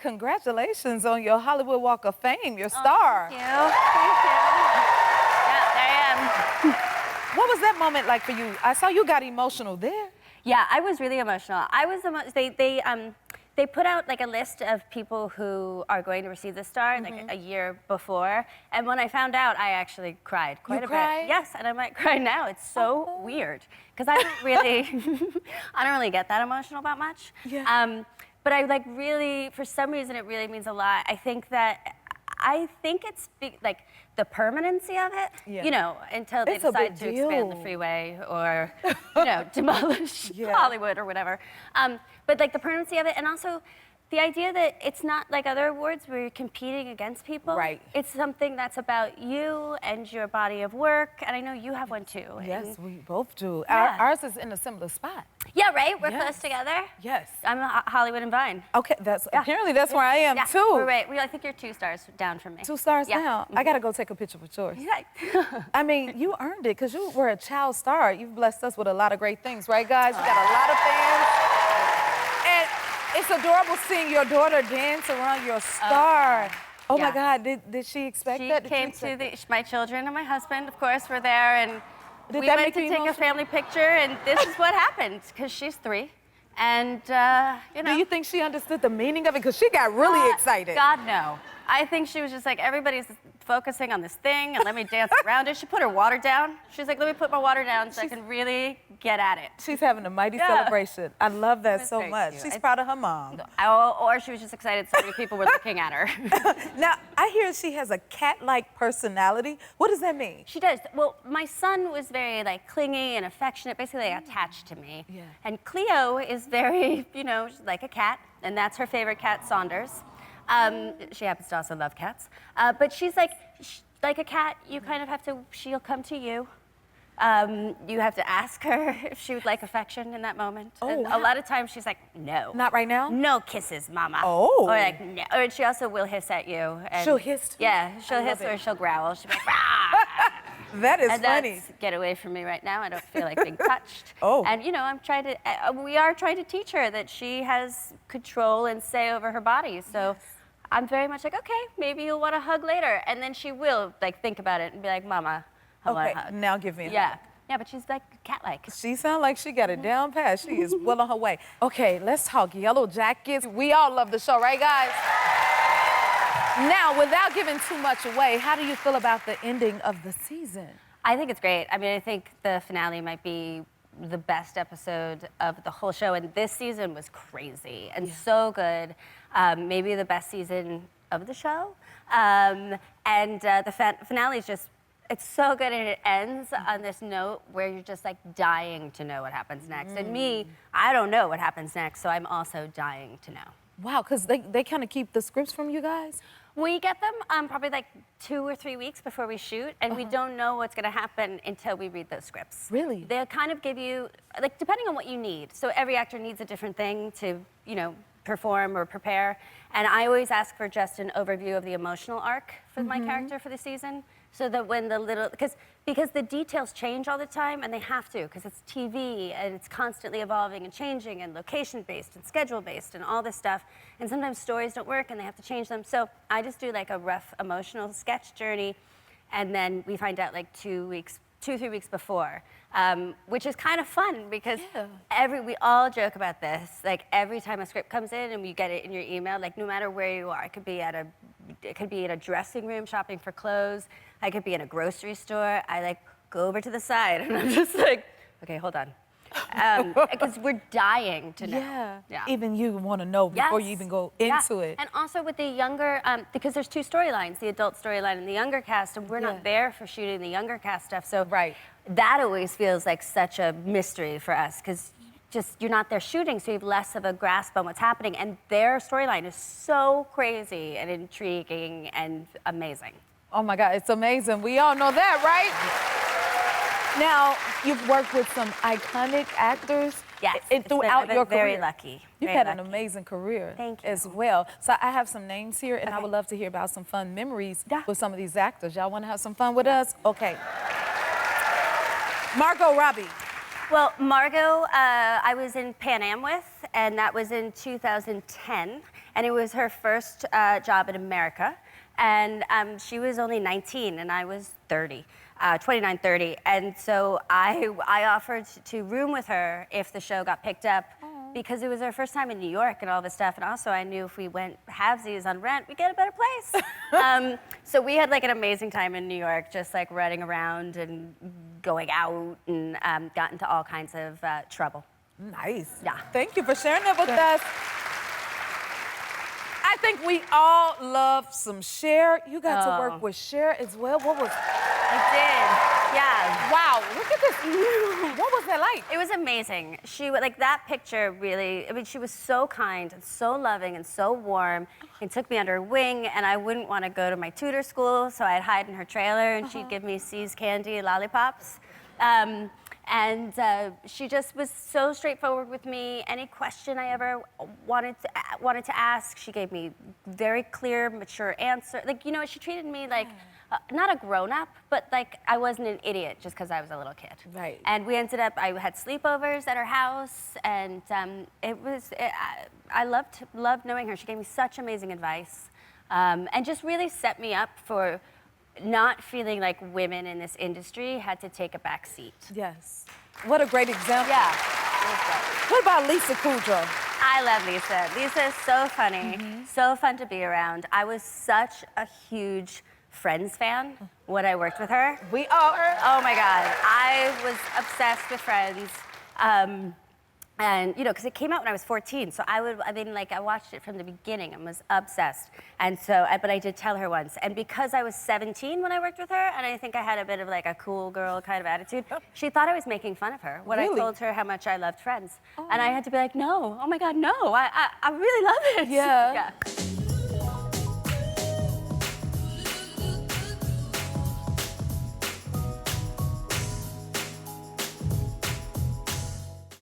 Congratulations on your Hollywood Walk of Fame, your star. Thank you. Thank you. Yeah, there I am. What was that moment like for you? I saw you got emotional there. Yeah, I was really emotional. I was they put out like a list of people who are going to receive the star like a year before, and when I found out, I actually cried quite a bit. Yes, and I might cry now. It's so weird because I don't really get that emotional about much. Yeah. But I like really, for some reason, it really means a lot. I think it's like the permanency of it, you know, until they decide to expand the freeway or, you know, demolish Hollywood or whatever. But like the permanency of it, and also the idea that it's not like other awards where you're competing against people. Right. It's something that's about you and your body of work, and I know you have one too. Yes, we both do. Yeah. Ours is in a similar spot. Yeah, right? We're close together. Yes. I'm Hollywood and Vine. Okay, apparently that's where I am too. We're right. I think you're 2 stars down from me. 2 stars now. I gotta go take a picture with yours. Yeah. I mean, you earned it because you were a child star. You've blessed us with a lot of great things, right, guys? You got a lot of fans. And it's adorable seeing your daughter dance around your star. Oh my God, did she expect that? She came to my children and my husband, of course, were there, and we went to take a family picture, and this is what happened, because she's 3. And, you know. Do you think she understood the meaning of it? Because she got really excited. God, no. I think she was just like, everybody's focusing on this thing, and let me dance around it. She put her water down. She's like, let me put my water down so I can really get at it. She's having a mighty celebration. I love that so much. Cute. She's proud of her mom. Or she was just excited so many people were looking at her. Now, I hear she has a cat-like personality. What does that mean? She does. Well, my son was very like clingy and affectionate, basically attached to me. Yeah. And Cleo is very, you know, like a cat, and that's her favorite cat, Saunders. She happens to also love cats. But she's like a cat, you kind of have to, she'll come to you. You have to ask her if she would like affection in that moment. Oh, wow. A lot of times she's like, no. Not right now? No kisses, mama. Oh. Or like, no. Or she also will hiss at you. And she'll hiss too? Yeah, she'll hiss or she'll growl. She'll be like, rah! That is and funny. That's, get away from me right now. I don't feel like being touched. Oh. And you know, we are trying to teach her that she has control and say over her body. So I'm very much like, okay, maybe you'll want a hug later. And then she will like think about it and be like, mama, I want a hug. Now give me a hug. Yeah, but she's like cat-like. She sounds like she got it down pat. She is well on her way. Okay, let's talk Yellowjackets. We all love the show, right, guys? Now, without giving too much away, how do you feel about the ending of the season? I think it's great. I mean, I think the finale might be the best episode of the whole show, and this season was crazy and so good. Maybe the best season of the show. And the finale is just, it's so good, and it ends on this note where you're just like dying to know what happens next. And me, I don't know what happens next, so I'm also dying to know. Wow, because they kind of keep the scripts from you guys? We get them probably like 2 or 3 weeks before we shoot, and we don't know what's going to happen until we read those scripts. Really? They'll kind of give you, like, depending on what you need. So every actor needs a different thing to, you know, perform or prepare. And I always ask for just an overview of the emotional arc for my character for the season, so that when the little, because the details change all the time, and they have to, because it's TV and it's constantly evolving and changing and location-based and schedule-based and all this stuff. And sometimes stories don't work and they have to change them. So I just do like a rough emotional sketch journey, and then we find out like 2 or 3 weeks before, which is kind of fun because we all joke about this. Like every time a script comes in and you get it in your email, like no matter where you are, it could be in a dressing room shopping for clothes. I could be in a grocery store. I like go over to the side and I'm just like, okay, hold on. Because we're dying to know. Yeah. Even you want to know before you even go into it. And also with the younger, because there's 2 storylines, the adult storyline and the younger cast, and we're not there for shooting the younger cast stuff. So that always feels like such a mystery for us, because you're not there shooting, so you have less of a grasp on what's happening. And their storyline is so crazy and intriguing and amazing. Oh my God, it's amazing. We all know that, right? Now, you've worked with some iconic actors throughout your career. Very lucky. You've had an amazing career as well. So I have some names here, and I would love to hear about some fun memories with some of these actors. Y'all want to have some fun with us? Okay. Margot Robbie. Well, Margot, I was in Pan Am with, and that was in 2010, and it was her first job in America, and she was only 19, and I was 30. 29, 30, and so I offered to room with her if the show got picked up because it was her first time in New York and all this stuff, and also I knew if we went halvesies on rent, we'd get a better place. So we had like an amazing time in New York, just like running around and going out, and got into all kinds of trouble. Nice. Yeah. Thank you for sharing that with us. I think we all love some Cher. You got to work with Cher as well. What was... I did, yeah. Wow, look at this. What was that like? It was amazing. She, like, that picture really, I mean, she was so kind and so loving and so warm and took me under her wing, and I wouldn't want to go to my tutor school, so I'd hide in her trailer and she'd give me C's candy, lollipops. And she just was so straightforward with me. Any question I ever wanted to ask, she gave me very clear, mature answer. Like, you know, she treated me like, not a grown-up, but like I wasn't an idiot just because I was a little kid. Right. And we ended up, I had sleepovers at her house, and I loved knowing her. She gave me such amazing advice, and just really set me up for not feeling like women in this industry had to take a back seat. Yes. What a great example. Yeah. What about Lisa Kudrow? I love Lisa. Lisa is so funny, so fun to be around. I was such a huge Friends fan when I worked with her. We are. Oh my God, I was obsessed with Friends. And you know, because it came out when I was 14, so I watched it from the beginning and was obsessed. And so, but I did tell her once, and because I was 17 when I worked with her, and I think I had a bit of like a cool girl kind of attitude, she thought I was making fun of her when I told her how much I loved Friends. And I had to be like, no, oh my God, no, I really love it. Yeah. Yeah.